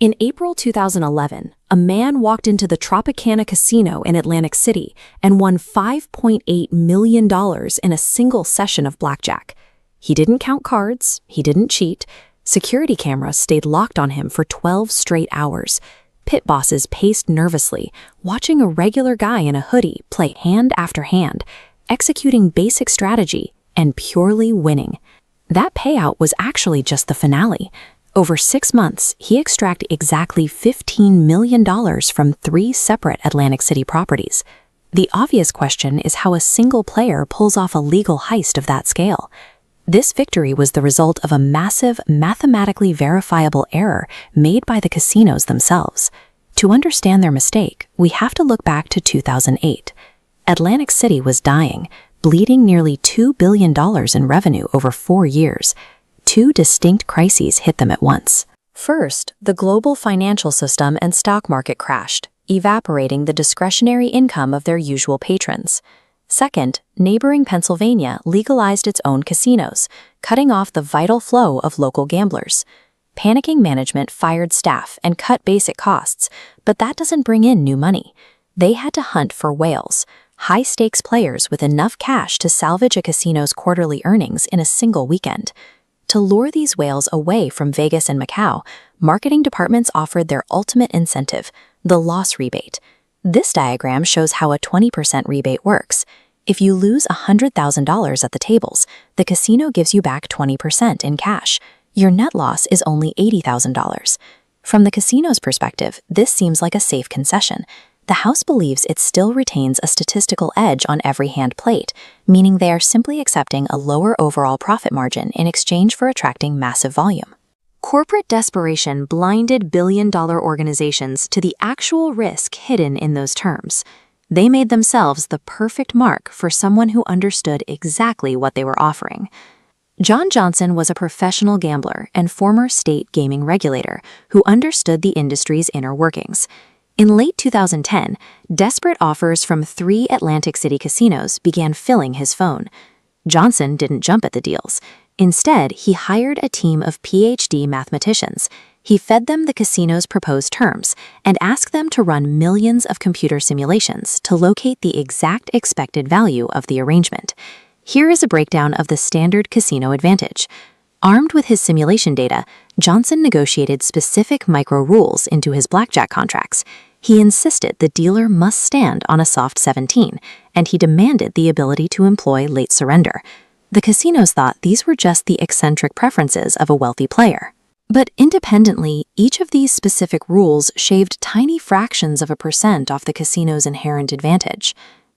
In April 2011, a man walked into the Tropicana Casino in Atlantic City and won $5.8 million in a single session of blackjack. He didn't count cards, he didn't cheat. Security cameras stayed locked on him for 12 straight hours. Pit bosses paced nervously, watching a regular guy in a hoodie play hand after hand, executing basic strategy and purely winning. That payout was actually just the finale. Over 6 months, he extracted exactly $15 million from 3 separate Atlantic City properties. The obvious question is how a single player pulls off a legal heist of that scale. This victory was the result of a massive, mathematically verifiable error made by the casinos themselves. To understand their mistake, we have to look back to 2008. Atlantic City was dying, bleeding nearly $2 billion in revenue over 4 years. 2 distinct crises hit them at once. First, the global financial system and stock market crashed, evaporating the discretionary income of their usual patrons. Second, neighboring Pennsylvania legalized its own casinos, cutting off the vital flow of local gamblers. Panicking management fired staff and cut basic costs, but that doesn't bring in new money. They had to hunt for whales, high-stakes players with enough cash to salvage a casino's quarterly earnings in a single weekend. To lure these whales away from Vegas and Macau, marketing departments offered their ultimate incentive, the loss rebate. This diagram shows how a 20% rebate works. If you lose $100,000 at the tables, the casino gives you back 20% in cash. Your net loss is only $80,000. From the casino's perspective, this seems like a safe concession. The house believes it still retains a statistical edge on every hand played, meaning they are simply accepting a lower overall profit margin in exchange for attracting massive volume. Corporate desperation blinded billion-dollar organizations to the actual risk hidden in those terms. They made themselves the perfect mark for someone who understood exactly what they were offering. John Johnson was a professional gambler and former state gaming regulator who understood the industry's inner workings. In late 2010, desperate offers from 3 Atlantic City casinos began filling his phone. Johnson didn't jump at the deals. Instead, he hired a team of PhD mathematicians. He fed them the casino's proposed terms and asked them to run millions of computer simulations to locate the exact expected value of the arrangement. Here is a breakdown of the standard casino advantage. Armed with his simulation data, Johnson negotiated specific micro-rules into his blackjack contracts. He insisted the dealer must stand on a soft 17, and he demanded the ability to employ late surrender. The casinos thought these were just the eccentric preferences of a wealthy player. But independently, each of these specific rules shaved tiny fractions of a percent off the casino's inherent advantage.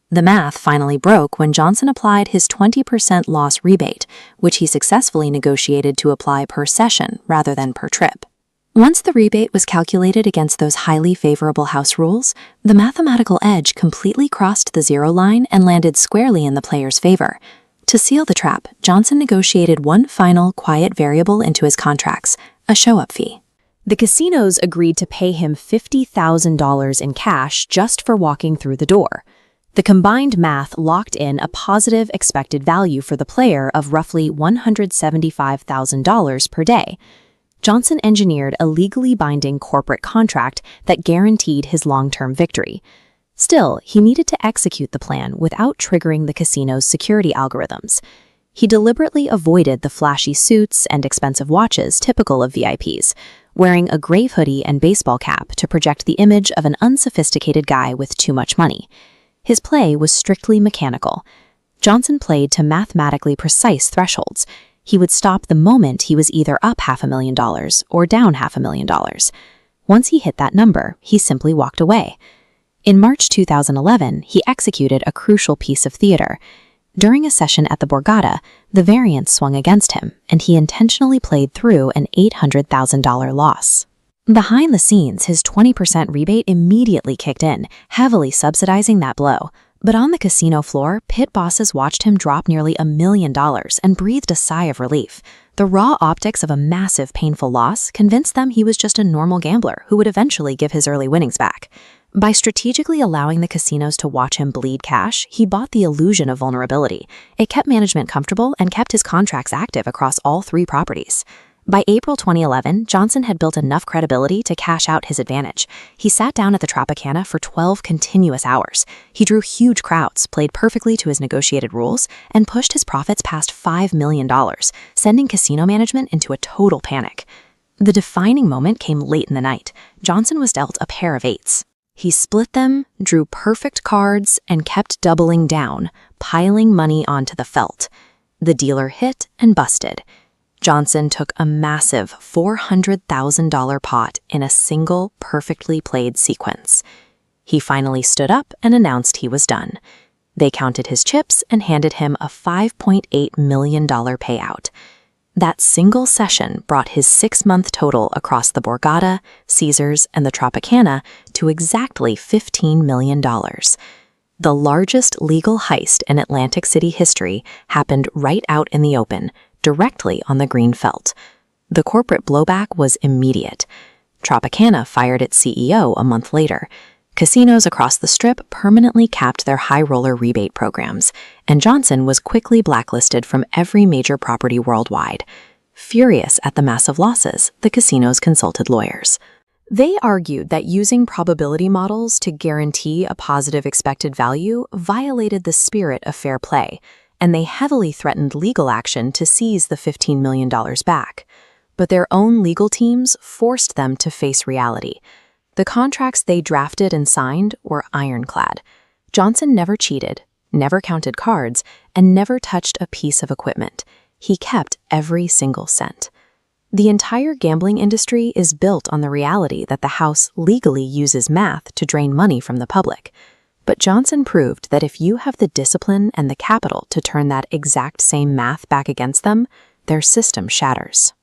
The math finally broke when Johnson applied his 20% loss rebate, which he successfully negotiated to apply per session rather than per trip. Once the rebate was calculated against those highly favorable house rules, the mathematical edge completely crossed the zero line and landed squarely in the player's favor. To seal the trap, Johnson negotiated one final quiet variable into his contracts, a show-up fee. The casinos agreed to pay him $50,000 in cash just for walking through the door. The combined math locked in a positive expected value for the player of roughly $175,000 per day. Johnson engineered a legally binding corporate contract that guaranteed his long-term victory. Still, he needed to execute the plan without triggering the casino's security algorithms. He deliberately avoided the flashy suits and expensive watches typical of VIPs, wearing a gray hoodie and baseball cap to project the image of an unsophisticated guy with too much money. His play was strictly mechanical. Johnson played to mathematically precise thresholds. He would stop the moment he was either up $500,000 or down $500,000. Once he hit that number, he simply walked away. In March 2011, he executed a crucial piece of theater. During a session at the Borgata, the variance swung against him, and he intentionally played through an $800,000 loss. Behind the scenes, his 20% rebate immediately kicked in, heavily subsidizing that blow. But on the casino floor, pit bosses watched him drop nearly $1 million and breathed a sigh of relief. The raw optics of a massive, painful loss convinced them he was just a normal gambler who would eventually give his early winnings back. By strategically allowing the casinos to watch him bleed cash, he bought the illusion of vulnerability. It kept management comfortable and kept his contracts active across all 3 properties. By April 2011, Johnson had built enough credibility to cash out his advantage. He sat down at the Tropicana for 12 continuous hours. He drew huge crowds, played perfectly to his negotiated rules, and pushed his profits past $5 million, sending casino management into a total panic. The defining moment came late in the night. Johnson was dealt a pair of eights. He split them, drew perfect cards, and kept doubling down, piling money onto the felt. The dealer hit and busted. Johnson took a massive $400,000 pot in a single, perfectly played sequence. He finally stood up and announced he was done. They counted his chips and handed him a $5.8 million payout. That single session brought his 6-month total across the Borgata, Caesars, and the Tropicana to exactly $15 million. The largest legal heist in Atlantic City history happened right out in the open, directly on the green felt. The corporate blowback was immediate. Tropicana fired its CEO a month later. Casinos across the Strip permanently capped their high roller rebate programs, and Johnson was quickly blacklisted from every major property worldwide. Furious at the massive losses, the casinos consulted lawyers. They argued that using probability models to guarantee a positive expected value violated the spirit of fair play, and they heavily threatened legal action to seize the $15 million back. But their own legal teams forced them to face reality. The contracts they drafted and signed were ironclad. Johnson never cheated, never counted cards, and never touched a piece of equipment. He kept every single cent. The entire gambling industry is built on the reality that the house legally uses math to drain money from the public. But Johnson proved that if you have the discipline and the capital to turn that exact same math back against them, their system shatters.